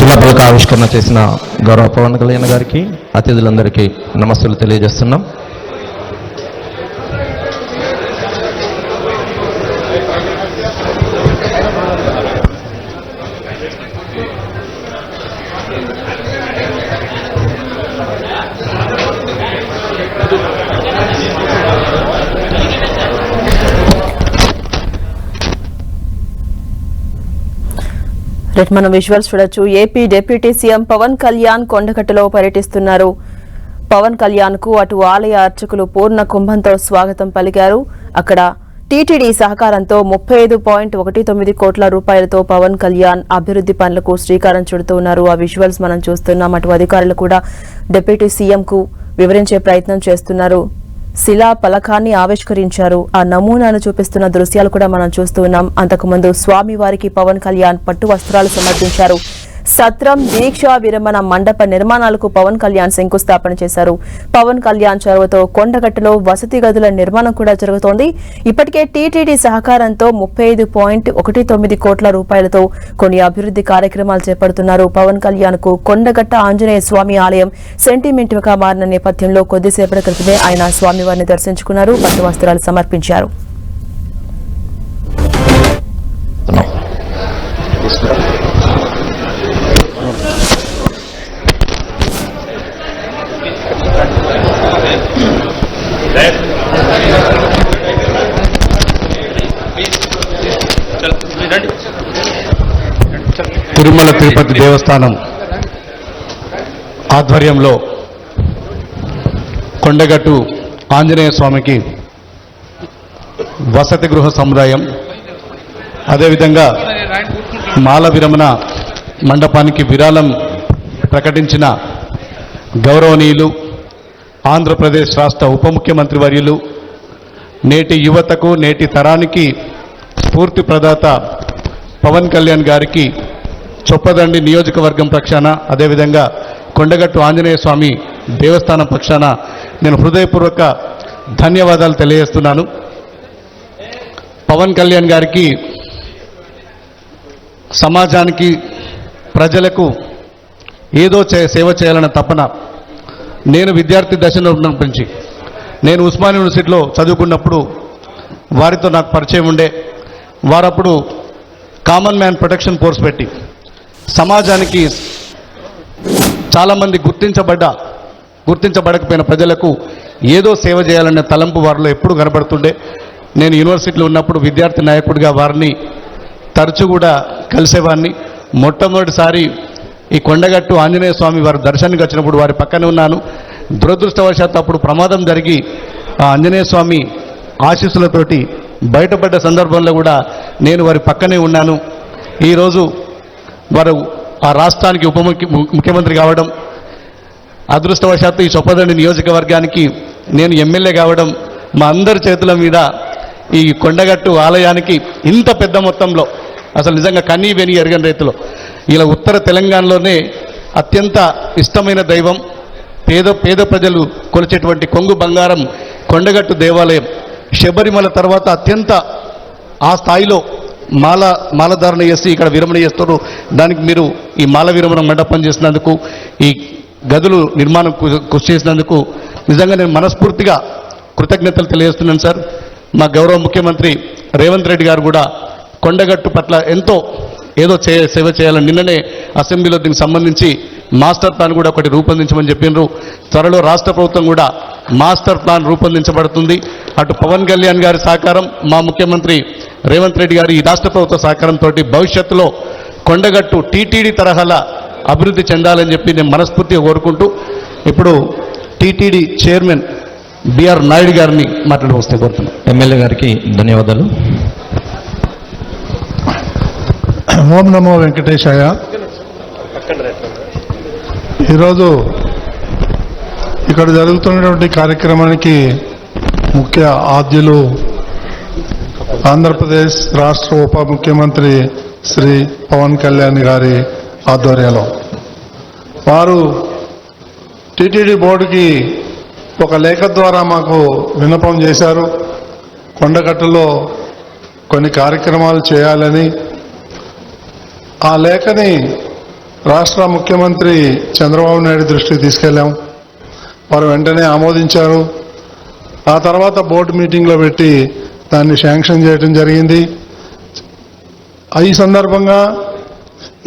శిలాఫలక ఆవిష్కరణ చేసిన గౌరవ పవన్ కళ్యాణ్ గారికి అతిథులందరికీ నమస్సులు తెలియజేస్తున్నాం. మనం విజువల్స్ చూడొచ్చు. AP deputy CM Pawan Kalyan కొండగట్టులో పర్యటిస్తున్నారు. పవన్ కళ్యాణ్ కు అటు ఆలయ అర్చకులు పూర్ణ కుంభంతో స్వాగతం పలికారు. అక్కడ టీటీడీ సహకారంతో 35.19 కోట్ల రూపాయలతో పవన్ కళ్యాణ్ అభివృద్ది పనులకు శ్రీకారం చుడుతున్నారు. ఆ విజువల్స్ మనం చూస్తున్నాం. అటు అధికారులు కూడా డిప్యూటీ సీఎం కు వివరించే ప్రయత్నం చేస్తున్నారు. శిలా పలకాన్ని ఆవిష్కరించారు. ఆ నమూనాను చూపిస్తున్న దృశ్యాలు కూడా మనం చూస్తూ ఉన్నాం. అంతకుముందు స్వామివారికి పవన్ కళ్యాణ్ పట్టు వస్త్రాలు సమర్పించారు. సత్రం దీక్షా విరమణ మండప నిర్మాణాలకు పవన్ కళ్యాణ్ శంకుస్థాపన చేశారు. పవన్ కళ్యాణ్ చొరవతో కొండగట్టులో వసతి గదుల నిర్మాణం కూడా జరుగుతోంది. ఇప్పటికే టీటీడీ సహకారంతో 35.19 కోట్ల రూపాయలతో కొన్ని అభివృద్ది కార్యక్రమాలు చేపడుతున్నారు. పవన్ కళ్యాణ్ కు కొండగట్ట ఆంజనేయ స్వామి ఆలయం సెంటిమెంట్ గా మారిన నేపథ్యంలో కొద్దిసేపటి క్రితమే ఆయన స్వామివారిని దర్శించుకున్నారు. పట్టు వస్త్రాలు సమర్పించారు. తిరుమల తిరుపతి దేవస్థానం ఆధ్వర్యంలో కొండగట్టు ఆంజనేయ స్వామికి వసతి గృహ సముదాయం, అదేవిధంగా మాల విరమణ మండపానికి విరాళం ప్రకటించిన గౌరవనీయులు ఆంధ్రప్రదేశ్ రాష్ట్ర ఉప ముఖ్యమంత్రి వర్యులు, నేటి యువతకు నేటి తరానికి స్ఫూర్తి ప్రదాత పవన్ కళ్యాణ్ గారికి చొప్పదండి నియోజకవర్గం పక్షాన, అదేవిధంగా కొండగట్టు ఆంజనేయ స్వామి దేవస్థానం పక్షాన నేను హృదయపూర్వక ధన్యవాదాలు తెలియజేస్తున్నాను. పవన్ కళ్యాణ్ గారికి సమాజానికి ప్రజలకు ఏదో సేవ చేయాలన్న తపన. నేను విద్యార్థి దశలో ఉన్నప్పటి నేను ఉస్మానియా యూనివర్సిటీలో చదువుకున్నప్పుడు వారితో నాకు పరిచయం ఉండే. వారప్పుడు కామన్ మ్యాన్ ప్రొటెక్షన్ ఫోర్స్ పెట్టి సమాజానికి చాలామంది గుర్తించబడకపోయిన ప్రజలకు ఏదో సేవ చేయాలనే తలంపు వారిలో ఎప్పుడు కనబడుతుండే. నేను యూనివర్సిటీలో ఉన్నప్పుడు విద్యార్థి నాయకుడిగా వారిని తరచూ కూడా కలిసేవాడిని. మొట్టమొదటిసారి ఈ కొండగట్టు ఆంజనేయ స్వామి వారి దర్శనానికి వచ్చినప్పుడు వారి పక్కనే ఉన్నాను. దురదృష్టవశాత్తు అప్పుడు ప్రమాదం జరిగి ఆ ఆంజనేయ స్వామి ఆశీస్సులతోటి బయటపడ్డ సందర్భంలో కూడా నేను వారి పక్కనే ఉన్నాను. ఈరోజు వారు ఆ రాష్ట్రానికి ఉప ముఖ్యమంత్రి కావడం, అదృష్టవశాత్తు ఈ చొప్పదండి నియోజకవర్గానికి నేను ఎమ్మెల్యే కావడం, మా అందరి చేతుల మీద ఈ కొండగట్టు ఆలయానికి ఇంత పెద్ద మొత్తంలో అసలు నిజంగా కన్నీ వెని ఎరగని రైతులు ఇలా ఉత్తర తెలంగాణలోనే అత్యంత ఇష్టమైన దైవం, పేద ప్రజలు కొలిచేటువంటి కొంగు బంగారం కొండగట్టు దేవాలయం. శబరిమల తర్వాత అత్యంత ఆ స్థాయిలో మాలధారణ చేసి ఇక్కడ విరమణ చేస్తారు. దానికి మీరు ఈ మాల విరమణ మండపం చేసినందుకు, ఈ గదులు నిర్మాణం కృషి చేసినందుకు నిజంగా నేను మనస్ఫూర్తిగా కృతజ్ఞతలు తెలియజేస్తున్నాను సార్. మా గౌరవ ముఖ్యమంత్రి రేవంత్ రెడ్డి గారు కూడా కొండగట్టు పట్ల ఎంతో ఏదో సేవ చేయాలని నిన్ననే అసెంబ్లీలో దీనికి సంబంధించి మాస్టర్ ప్లాన్ కూడా ఒకటి రూపొందించమని చెప్పినారు. త్వరలో రాష్ట్ర ప్రభుత్వం కూడా మాస్టర్ ప్లాన్ రూపొందించబడుతుంది. అటు పవన్ కళ్యాణ్ గారి సహకారం, మా ముఖ్యమంత్రి రేవంత్ రెడ్డి గారి ఈ రాష్ట్ర ప్రభుత్వ సహకారంతో భవిష్యత్తులో కొండగట్టు టీటీడీ తరహాల అభివృద్ధి చెందాలని చెప్పి నేను మనస్ఫూర్తిగా కోరుకుంటూ ఇప్పుడు టీటీడీ చైర్మన్ బిఆర్ నాయుడు గారిని మాట్లాడవస్తే కోరుతున్నాను. ఎమ్మెల్యే గారికి ధన్యవాదాలు. ఓం నమో వెంకటేశాయ. ఈరోజు ఇక్కడ జరుగుతున్నటువంటి కార్యక్రమానికి ముఖ్య ఆద్యులు ఆంధ్రప్రదేశ్ రాష్ట్ర ఉప ముఖ్యమంత్రి శ్రీ పవన్ కళ్యాణ్ గారి ఆధ్వర్యంలో వారు టీటీడీ బోర్డుకి ఒక లేఖ ద్వారా మాకు విన్నపం చేశారు. కొండగట్టులో కొన్ని కార్యక్రమాలు చేయాలని. ఆ లేఖని రాష్ట్ర ముఖ్యమంత్రి చంద్రబాబు నాయుడు దృష్టికి తీసుకెళ్ళాం. వారు వెంటనే ఆమోదించారు. ఆ తర్వాత బోర్డు మీటింగ్లో పెట్టి దాన్ని శాంక్షన్ చేయడం జరిగింది. ఈ సందర్భంగా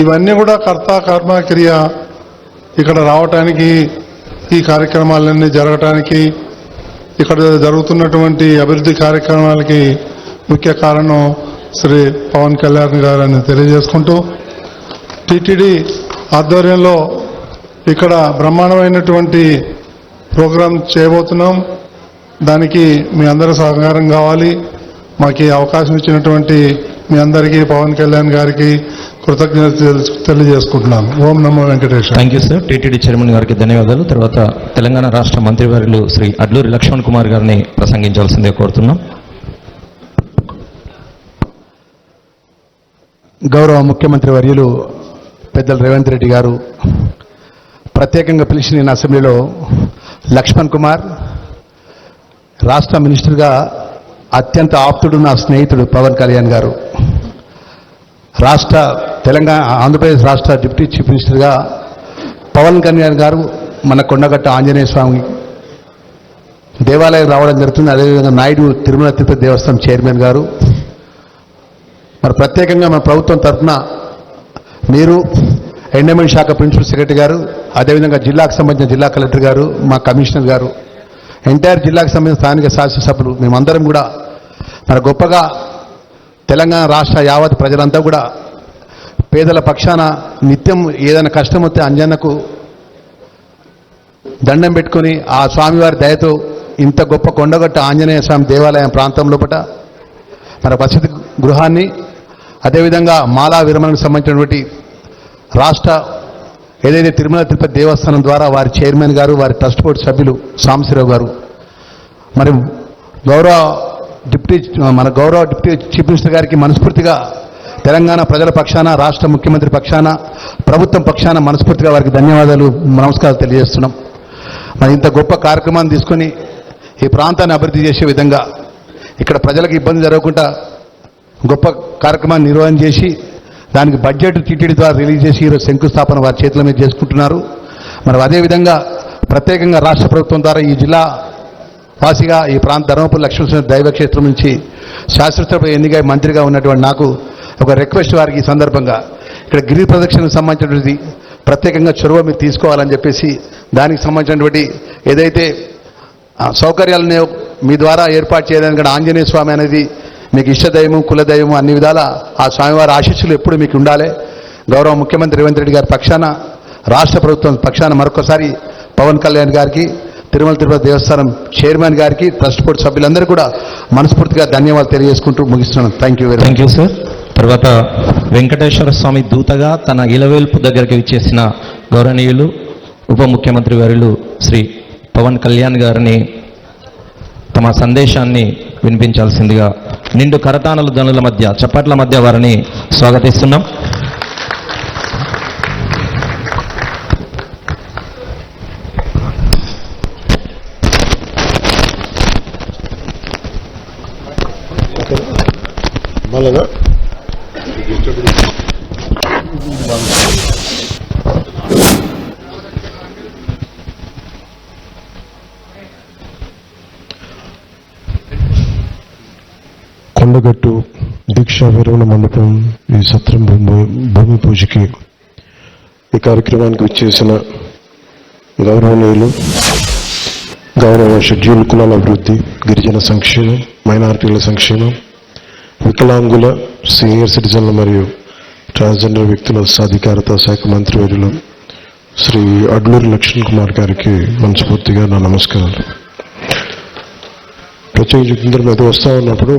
ఇవన్నీ కూడా కర్త కర్మ క్రియ ఇక్కడ రావటానికి, ఈ కార్యక్రమాలన్నీ జరగటానికి, ఇక్కడ జరుగుతున్నటువంటి అభివృద్ధి కార్యక్రమాలకి ముఖ్య కారణం శ్రీ పవన్ కళ్యాణ్ గారని తెలియజేసుకుంటూ, టీటీడీ ఆధ్వర్యంలో ఇక్కడ బ్రహ్మాండమైనటువంటి ప్రోగ్రాం చేయబోతున్నాం. దానికి మీ అందరూ సహకారం కావాలి. మాకు ఈ అవకాశం ఇచ్చినటువంటి మీ అందరికీ, పవన్ కళ్యాణ్ గారికి కృతజ్ఞతలు తెలియజేసుకుంటున్నాను. ఓం నమో Venkateswara. Thank you sir. TTD chairman గారికి ధన్యవాదాలు. తర్వాత తెలంగాణ రాష్ట్ర మంత్రివర్యులు శ్రీ అడ్లూరి లక్ష్మణ్ కుమార్ గారిని ప్రసంగించాల్సిందే కోరుతున్నాం. గౌరవ ముఖ్యమంత్రి వర్యులు పెద్దలు రేవంత్ రెడ్డి గారు ప్రత్యేకంగా పిలిచి నేను అసెంబ్లీలో లక్ష్మణ్ కుమార్, రాష్ట్ర మినిస్టర్గా అత్యంత ఆప్తుడు నా స్నేహితుడు పవన్ కళ్యాణ్ గారు, ఆంధ్రప్రదేశ్ రాష్ట్ర డిప్యూటీ చీఫ్ మినిస్టర్గా పవన్ కళ్యాణ్ గారు మన కొండగట్ట ఆంజనేయ స్వామి దేవాలయం రావడం జరుగుతుంది. అదేవిధంగా నాయుడు తిరుమల తిరుపతి దేవస్థానం చైర్మన్ గారు, మరి ప్రత్యేకంగా మన ప్రభుత్వం తరఫున మీరు ఎండోమెంట్ శాఖ ప్రిన్సిపల్ సెక్రటరీ గారు, అదేవిధంగా జిల్లాకు సంబంధించిన జిల్లా కలెక్టర్ గారు, మా కమిషనర్ గారు, ఎంటైర్ జిల్లాకు సంబంధించిన స్థానిక శాసనసభ్యులు, మేమందరం కూడా మరి గొప్పగా తెలంగాణ రాష్ట్ర యావత్ ప్రజలంతా కూడా పేదల పక్షాన నిత్యం ఏదైనా కష్టం వస్తే అంజన్నకు దండం పెట్టుకొని ఆ స్వామివారి దయతో ఇంత గొప్ప కొండగట్ట ఆంజనేయ స్వామి దేవాలయం ప్రాంతం లోపల మన వసతి గృహాన్ని, అదేవిధంగా మాలా విరమణకు సంబంధించినటువంటి రాష్ట్ర ఏదైతే తిరుమల తిరుపతి దేవస్థానం ద్వారా వారి చైర్మన్ గారు, వారి ట్రస్ట్ బోర్డు సభ్యులు సాంబశివరావు గారు, మరి గౌరవ డిప్యూటీ చీఫ్ మినిస్టర్ గారికి మనస్ఫూర్తిగా తెలంగాణ ప్రజల పక్షాన, రాష్ట్ర ముఖ్యమంత్రి పక్షాన, ప్రభుత్వం పక్షాన మనస్ఫూర్తిగా వారికి ధన్యవాదాలు, నమస్కారాలు తెలియజేస్తున్నాం. మరి ఇంత గొప్ప కార్యక్రమాన్ని తీసుకొని ఈ ప్రాంతాన్ని అభివృద్ధి చేసే విధంగా, ఇక్కడ ప్రజలకు ఇబ్బంది జరగకుండా గొప్ప కార్యక్రమాన్ని నిర్వహణ చేసి దానికి బడ్జెట్ టీటీడీ ద్వారా రిలీజ్ చేసి ఈరోజు శంకుస్థాపన వారి చేతుల మీద చేసుకుంటున్నారు. మరి అదేవిధంగా ప్రత్యేకంగా రాష్ట్ర ప్రభుత్వం ద్వారా ఈ జిల్లా వాసిగా ఈ ప్రాంత ధర్మపురి లక్ష్మీనరసింహ దైవక్షేత్రం నుంచి శాస్త్రోత్తరపై ఎన్నికై మంత్రిగా ఉన్నటువంటి నాకు ఒక రిక్వెస్ట్ వారికి ఈ సందర్భంగా ఇక్కడ గిరి ప్రదక్షిణకు సంబంధించినటువంటి ప్రత్యేకంగా చొరవ మీరు తీసుకోవాలని చెప్పేసి, దానికి సంబంధించినటువంటి ఏదైతే సౌకర్యాలను మీ ద్వారా ఏర్పాటు చేయడానికి ఆంజనేయ స్వామి అనేది మీకు ఇష్టదైవం, కులదైవం, అన్ని విధాల ఆ స్వామివారి ఆశీస్సులు ఎప్పుడు మీకు ఉండాలి. గౌరవ ముఖ్యమంత్రి రేవంత్ రెడ్డి గారి పక్షాన, రాష్ట్ర ప్రభుత్వం పక్షాన మరొకసారి పవన్ కళ్యాణ్ గారికి, తిరుమల తిరుపతి దేవస్థానం చైర్మన్ గారికి, ట్రస్ట్ బోర్డు సభ్యులందరూ కూడా మనస్ఫూర్తిగా ధన్యవాదాలు తెలియజేసుకుంటూ ముగిస్తున్నాను. Thank you very much. Thank you sir. తర్వాత వెంకటేశ్వర స్వామి దూతగా తన ఇలవేల్పు దగ్గరికి విచ్చేసిన గౌరవనీయులు ఉప ముఖ్యమంత్రి వర్యులు శ్రీ పవన్ కళ్యాణ్ గారిని తమ సందేశాన్ని వినిపించాల్సిందిగా నిండు కరతాళల ధ్వనుల మధ్య, చప్పట్ల మధ్య వారిని స్వాగతిస్తున్నాం. కొండగట్టు దీక్షా విరమణ మండపం ఈ సత్రం భూమి పూజకి ఈ కార్యక్రమానికి వచ్చేసిన గౌరవనీయులు, గౌరవ షెడ్యూల్ కులాల అభివృద్ధి, గిరిజన సంక్షేమం, మైనారిటీల సంక్షేమం, వికలాంగుల, సీనియర్ సిటిజన్ల మరియు ట్రాన్స్జెండర్ వ్యక్తుల సాధికారత శాఖ మంత్రివర్యులు శ్రీ అడ్లూరి లక్ష్మణ్ కుమార్ గారికి మనస్ఫూర్తిగా నా నమస్కారాలు. ప్రత్యేక మీద వస్తూ ఉన్నప్పుడు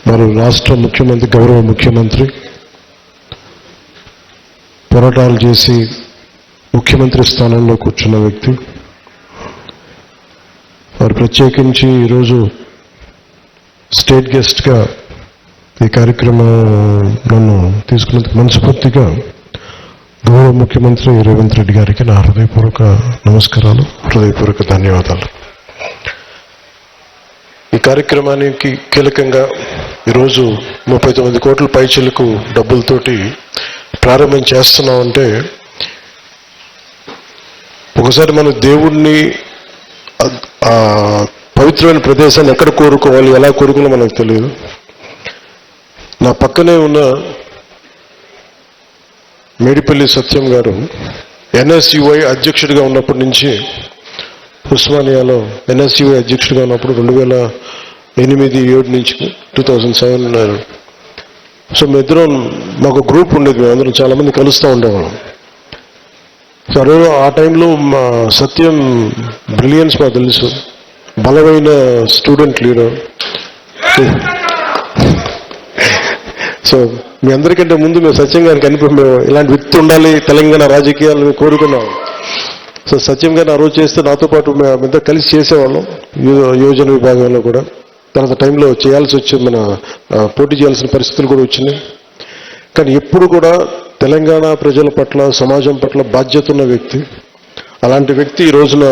మరి రాష్ట్ర ముఖ్యమంత్రి, గౌరవ ముఖ్యమంత్రి పోరాటాలు చేసి ముఖ్యమంత్రి స్థానంలో కూర్చున్న వ్యక్తి, వారు ప్రత్యేకించి ఈరోజు స్టేట్ గెస్ట్గా ఈ కార్యక్రమం నన్ను తీసుకున్నందుకు మనస్ఫూర్తిగా గౌరవ ముఖ్యమంత్రి రేవంత్ రెడ్డి గారికి నా హృదయపూర్వక నమస్కారాలు, హృదయపూర్వక ధన్యవాదాలు. ఈ కార్యక్రమానికి కీలకంగా ఈరోజు 39 కోట్ల పైచిలకు డబ్బులతోటి ప్రారంభం చేస్తున్నామంటే ఒకసారి మన దేవుణ్ణి పవిత్రమైన ప్రదేశాన్ని ఎక్కడ కోరుకోవాలి, ఎలా కోరుకోవాలో మనకు తెలియదు. నా పక్కనే ఉన్న మేడిపల్లి సత్యం గారు ఎన్ఎస్యుఐ అధ్యక్షుడిగా ఉన్నప్పటి నుంచి, ఉస్మానియాలో ఎన్ఎస్యుఐ అధ్యక్షుడిగా ఉన్నప్పుడు 2008-7 నుంచి 2007 ఉన్నారు. సో మేమిద్దరం, మాకు గ్రూప్ ఉండేది, మేమందరం చాలామంది కలుస్తూ ఉండేవాళ్ళం. సో ఆ టైంలో మా సత్యం బ్రిలియన్స్ మాకు తెలుసు, బలమైన స్టూడెంట్ లీడర్. సో మీ అందరికంటే ముందు మేము సత్యం గారికి మేము ఇలాంటి వ్యక్తి ఉండాలి తెలంగాణ రాజకీయాలను కోరుకున్నాం. సో సత్యం గారిని ఆ రోజు చేస్తే నాతో పాటు మేమంతా కలిసి చేసేవాళ్ళం యోజన విభాగంలో కూడా. తర్వాత టైంలో చేయాల్సి వచ్చింది, మన పోటీ చేయాల్సిన పరిస్థితులు కూడా వచ్చినాయి. కానీ ఎప్పుడు కూడా తెలంగాణ ప్రజల పట్ల, సమాజం పట్ల బాధ్యత ఉన్న వ్యక్తి. అలాంటి వ్యక్తి ఈ రోజున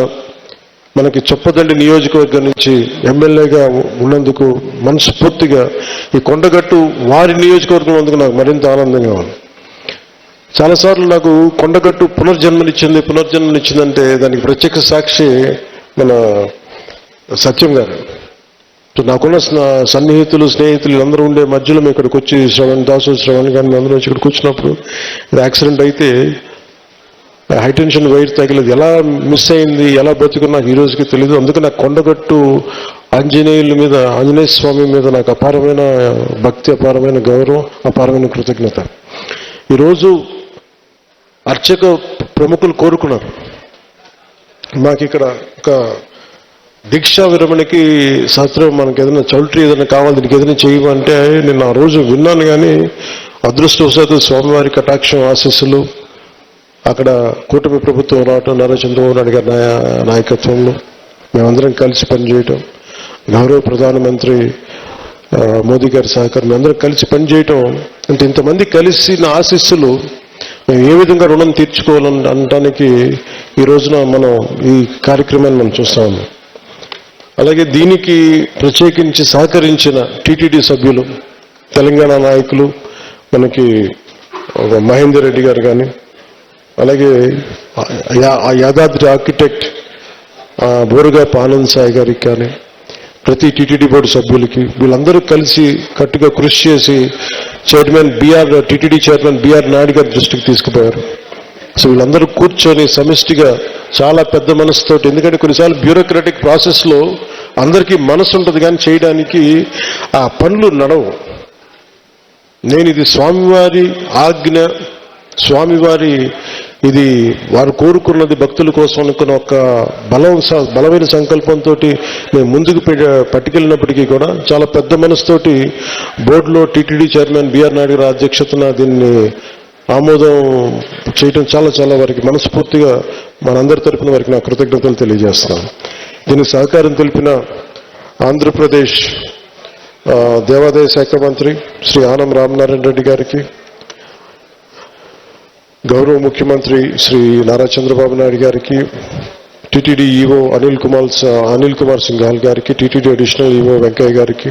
మనకి చొప్పదండి నియోజకవర్గం నుంచి ఎమ్మెల్యేగా ఉన్నందుకు మనస్ఫూర్తిగా ఈ కొండగట్టు వారి నియోజకవర్గం అందుకు నాకు మరింత ఆనందంగా ఉంది. చాలాసార్లు నాకు కొండగట్టు పునర్జన్మనిచ్చిందంటే దానికి ప్రత్యక్ష సాక్షి మన సత్యం గారు. నాకున్న సన్నిహితులు, స్నేహితులు అందరూ ఉండే మధ్యలో మేము ఇక్కడికి వచ్చి శ్రవణ్ కానీ అందరూ ఇక్కడికి వచ్చినప్పుడు యాక్సిడెంట్ అయితే హైటెన్షన్ వైర్ తగిలేదు, ఎలా మిస్ అయింది, ఎలా బతుకున్నా నాకు ఈ రోజుకి తెలియదు. అందుకే నాకు కొండగట్టు ఆంజనేయ స్వామి మీద నాకు అపారమైన భక్తి, అపారమైన గౌరవం, అపారమైన కృతజ్ఞత. ఈరోజు అర్చక ప్రముఖులు కోరుకున్నారు, మాకు ఇక్కడ ఒక దీక్షా విరమణకి శాస్త్రం, మనకి ఏదైనా చౌల్ట్రీ ఏదైనా కావాలి, దీనికి ఏదైనా చేయమంటే నేను ఆ రోజు విన్నాను. కానీ అదృష్టవశాత్తు స్వామివారి కటాక్షం, ఆశీస్సులు, అక్కడ కూటమి ప్రభుత్వం రావటం, నారా చంద్రబాబు నాయుడు గారి నాయకత్వంలో మేమందరం కలిసి పనిచేయటం, గౌరవ ప్రధానమంత్రి మోదీ గారి సహకారం, మేమందరం కలిసి పనిచేయటం అంటే ఇంతమంది కలిసిన ఆశీస్సులు మేము ఏ విధంగా రుణం తీర్చుకోవాలని అనడానికి ఈ రోజున మనం ఈ కార్యక్రమాన్ని మనం చూస్తాము. అలాగే దీనికి ప్రత్యేకించి సహకరించిన టీటీడీ సభ్యులు, తెలంగాణ నాయకులు, మనకి మహేందర్ రెడ్డి గారు కానీ, అలాగే యాదాద్రి ఆర్కిటెక్ట్ బోరుగాపు ఆనంద్ సాయి గారికి కానీ, ప్రతి టీటీడీ బోర్డు సభ్యులకి, వీళ్ళందరూ కలిసి కట్టుగా కృషి చేసి టీటీడీ చైర్మన్ బిఆర్ నాయుడు గారి దృష్టికి తీసుకుపోయారు. సో వీళ్ళందరూ కూర్చొని సమిష్టిగా చాలా పెద్ద మనసుతోటి, ఎందుకంటే కొన్నిసార్లు బ్యూరోక్రాటిక్ ప్రాసెస్లో అందరికీ మనసు ఉంటుంది కానీ చేయడానికి ఆ పనులు నడవు. నేను ఇది స్వామివారి ఆజ్ఞ, స్వామివారి ఇది వారు కోరుకున్నది భక్తుల కోసం అనుకున్న ఒక బలమైన సంకల్పంతో నేను ముందుకు పట్టుకెళ్ళినప్పటికీ కూడా చాలా పెద్ద మనసుతోటి బోర్డులో టీటీడీ చైర్మన్ బిఆర్ నాయుడు గారి అధ్యక్షతన దీన్ని ఆమోదం చేయటం చాలా వారికి మనస్ఫూర్తిగా మనందరి తరపున వారికి నా కృతజ్ఞతలు తెలియజేస్తున్నాను. దీనికి సహకారం తెలిపిన ఆంధ్రప్రదేశ్ దేవాదాయ శాఖ మంత్రి శ్రీ ఆనం రామనారాయణ రెడ్డి గారికి, గౌరవ ముఖ్యమంత్రి శ్రీ నారా చంద్రబాబు నాయుడు గారికి, టీటీడీ ఈవో అనిల్ కుమార్ సింఘాల్ గారికి, టీటీడీ అడిషనల్ ఈవో వెంకయ్య గారికి,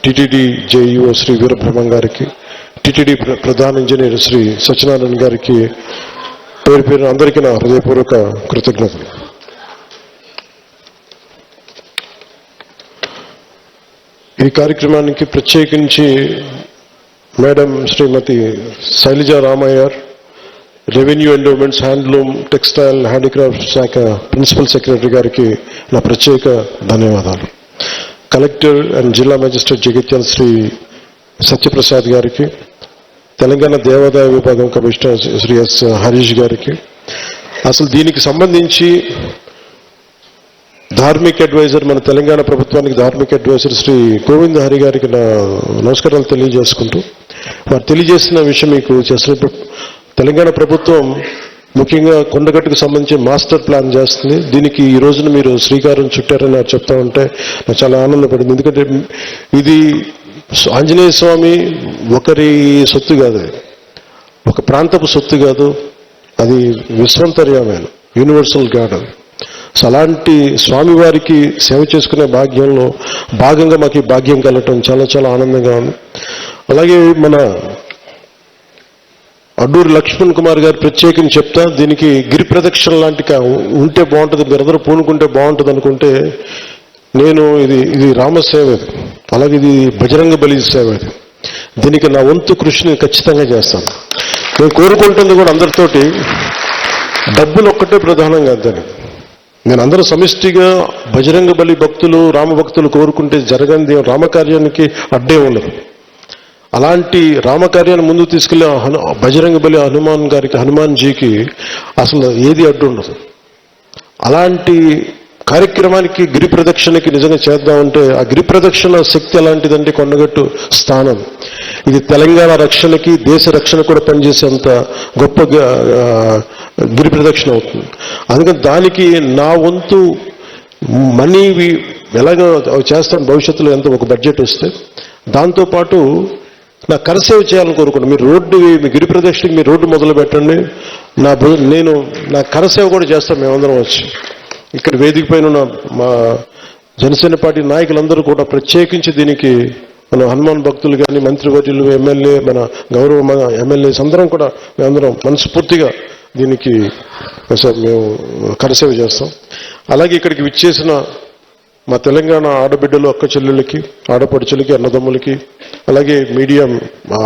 టీటీడీ జేఈఓ శ్రీ వీరబ్రహ్మం గారికి, టీటీడీ ప్రధాన ఇంజనీర్ శ్రీ సత్యనారాయణ గారికి పేరు అందరికీ నా హృదయపూర్వక కృతజ్ఞతలు. ఈ కార్యక్రమానికి ప్రత్యేకించి madam Shrimati Shailaja Ramaiyer, revenue endowments, handloom, textile, handicraft శాఖ ప్రిన్సిపల్ సెక్రటరీ గారికి నా ప్రత్యేక ధన్యవాదాలు. కలెక్టర్ అండ్ జిల్లా మేజిస్ట్రేట్ జగిత్యాల శ్రీ సత్యప్రసాద్ గారికి, తెలంగాణ దేవాదాయ విభాగం కమిషనర్ శ్రీ ఎస్ హరీష్ గారికి, అసలు దీనికి సంబంధించి ధార్మిక అడ్వైజర్, మన తెలంగాణ ప్రభుత్వానికి ధార్మిక అడ్వైజర్ శ్రీ గోవింద్ హరి గారికి నా నమస్కారాలు తెలియజేసుకుంటూ, వారు తెలియజేసిన విషయం మీకు చేసినప్పుడు తెలంగాణ ప్రభుత్వం ముఖ్యంగా కొండగట్టుకు సంబంధించి మాస్టర్ ప్లాన్ చేస్తుంది. దీనికి ఈ రోజున మీరు శ్రీకారం చుట్టారని నాకు చెప్తా ఉంటే నాకు చాలా ఆనందపడింది. ఎందుకంటే ఇది ఆంజనేయ స్వామి ఒకరి సొత్తు కాదు, ఒక ప్రాంతపు సొత్తు కాదు, అది విశ్వంతర్యమైన యూనివర్సల్ గాడ్. సో అలాంటి స్వామివారికి సేవ చేసుకునే భాగ్యంలో భాగంగా మాకు ఈ భాగ్యం కలగటం చాలా ఆనందంగా ఉంది. అలాగే మన అడ్డూరి లక్ష్మణ్ కుమార్ గారు ప్రత్యేకించి చెప్తా, దీనికి గిరి ప్రదక్షిణ లాంటి ఉంటే బాగుంటుంది, మీరందరూ పూనుకుంటే బాగుంటుంది అనుకుంటే, నేను ఇది రామసేవ, అలాగే ఇది బజరంగ బలి సేవ, దీనికి నా వంతు కృషిని ఖచ్చితంగా చేస్తాను. నేను కోరుకుంటుంది కూడా అందరితోటి డబ్బులు ఒక్కటే ప్రధానం కాదని, నేను అందరూ సమిష్టిగా బజరంగ బలి భక్తులు రామభక్తులు కోరుకుంటే జరగంది రామకార్యానికి అడ్డే ఉండదు. అలాంటి రామకార్యాన్ని ముందుకు తీసుకెళ్లే బజరంగ బలి హనుమాన్జీకి అసలు ఏది అడ్డు ఉండదు. అలాంటి కార్యక్రమానికి గిరి ప్రదక్షిణకి నిజంగా చేద్దామంటే ఆ గిరి ప్రదక్షిణ శక్తి ఎలాంటిదంటే కొండగట్టు స్థానం ఇది తెలంగాణ రక్షణకి దేశ రక్షణ కూడా పనిచేసేంత గొప్ప గిరి ప్రదక్షిణ అవుతుంది. అందుకని దానికి నా వంతు మనీ ఎలాగో చేస్తాను భవిష్యత్తులో ఎంత ఒక బడ్జెట్ వస్తే, దాంతోపాటు నా కరసేవ చేయాలని కోరుకుంటాను. మీరు మీ గిరి ప్రదక్షిణకి మీరు రోడ్డు మొదలు పెట్టండి, నేను నా కరసేవ కూడా చేస్తాను. మేమందరం వచ్చి ఇక్కడ వేదిక పైన ఉన్న మా జనసేన పార్టీ నాయకులందరూ కూడా ప్రత్యేకించి దీనికి మన హనుమాన్ భక్తులు కానీ మంత్రివర్యులు ఎమ్మెల్యే మన ఎమ్మెల్యేస్ అందరం కూడా మేమందరం మనస్ఫూర్తిగా దీనికి మేము కరసేవ చేస్తాం. అలాగే ఇక్కడికి విచ్చేసిన మా తెలంగాణ ఆడబిడ్డలు అక్క చెల్లెళ్ళకి ఆడపడుచులకి అన్నదమ్ములకి అలాగే మీడియా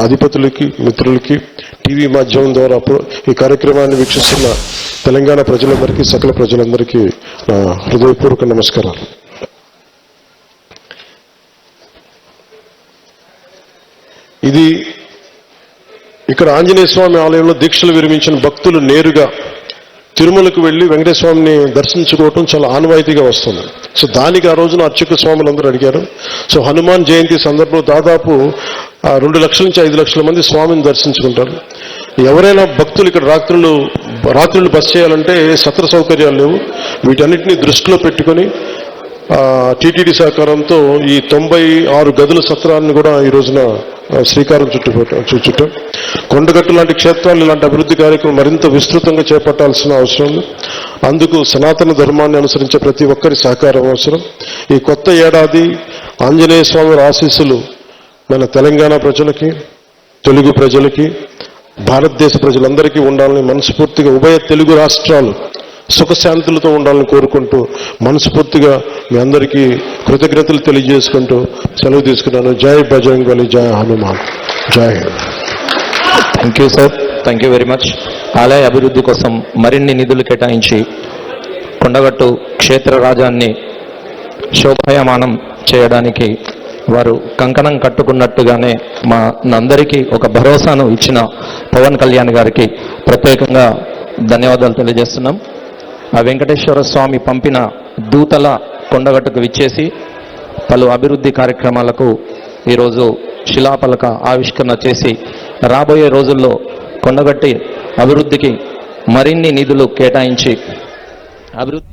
అధిపతులకి మిత్రులకి టీవీ మాధ్యమం ద్వారా ఈ కార్యక్రమాన్ని వీక్షిస్తున్న తెలంగాణ ప్రజలందరికీ సకల ప్రజలందరికీ నా హృదయపూర్వక నమస్కారాలు. ఇది ఇక్కడ ఆంజనేయ స్వామి ఆలయంలో దీక్షలు విరమించిన భక్తులు నేరుగా తిరుమలకు వెళ్లి వెంకటేశ్వర స్వామిని దర్శించుకోవటం చాలా ఆనవాయితీగా వస్తుంది. సో దానికి ఆ రోజున అర్చక స్వాములందరూ అడిగారు. సో హనుమాన్ జయంతి సందర్భంలో దాదాపు 2 లక్షల నుంచి 5 లక్షల మంది స్వామిని దర్శించుకుంటారు. ఎవరైనా భక్తులు ఇక్కడ రాత్రులు బస చేయాలంటే సత్ర సౌకర్యాలు లేవు. వీటన్నిటిని దృష్టిలో పెట్టుకొని టీటీడీ సహకారంతో ఈ 96 గదుల సత్రాన్ని కూడా ఈ రోజున శ్రీకారం చుట్టాం. కొండగట్టు లాంటి క్షేత్రాలు ఇలాంటి అభివృద్ధి కార్యక్రమం మరింత విస్తృతంగా చేపట్టాల్సిన అవసరం ఉంది. అందుకు సనాతన ధర్మాన్ని అనుసరించే ప్రతి ఒక్కరి సహకారం అవసరం. ఈ కొత్త ఏడాది ఆంజనేయ స్వామి ఆశీస్సులు మన తెలంగాణ ప్రజలకి, తెలుగు ప్రజలకి, భారతదేశ ప్రజలందరికీ ఉండాలని మనస్ఫూర్తిగా ఉభయ తెలుగు రాష్ట్రాలు సుఖశాంతులతో ఉండాలని కోరుకుంటూ మనస్ఫూర్తిగా మీ అందరికీ కృతజ్ఞతలు తెలియజేసుకుంటూ సెలవు తీసుకున్నాను. జై బజరంగ్ బలి, జై హనుమాన్, జై Hind. Thank you sir, thank you very much. ఆలయ అభివృద్ధి కోసం మరిన్ని నిధులు కేటాయించి కొండగట్టు క్షేత్ర రాజాన్ని శోభాయమానం చేయడానికి వారు కంకణం కట్టుకున్నట్టుగానే మా అందరికీ ఒక భరోసాను ఇచ్చిన పవన్ కళ్యాణ్ గారికి ప్రత్యేకంగా ధన్యవాదాలు తెలియజేస్తున్నాం. ఆ వెంకటేశ్వర స్వామి పంపిన దూతల కొండగట్టుకు విచ్చేసి పలు అభివృద్ధి కార్యక్రమాలకు ఈరోజు శిలాఫలక ఆవిష్కరణ చేసి రాబోయే రోజుల్లో కొండగట్టి అభివృద్ధికి మరిన్ని నిధులు కేటాయించి అభివృద్ధి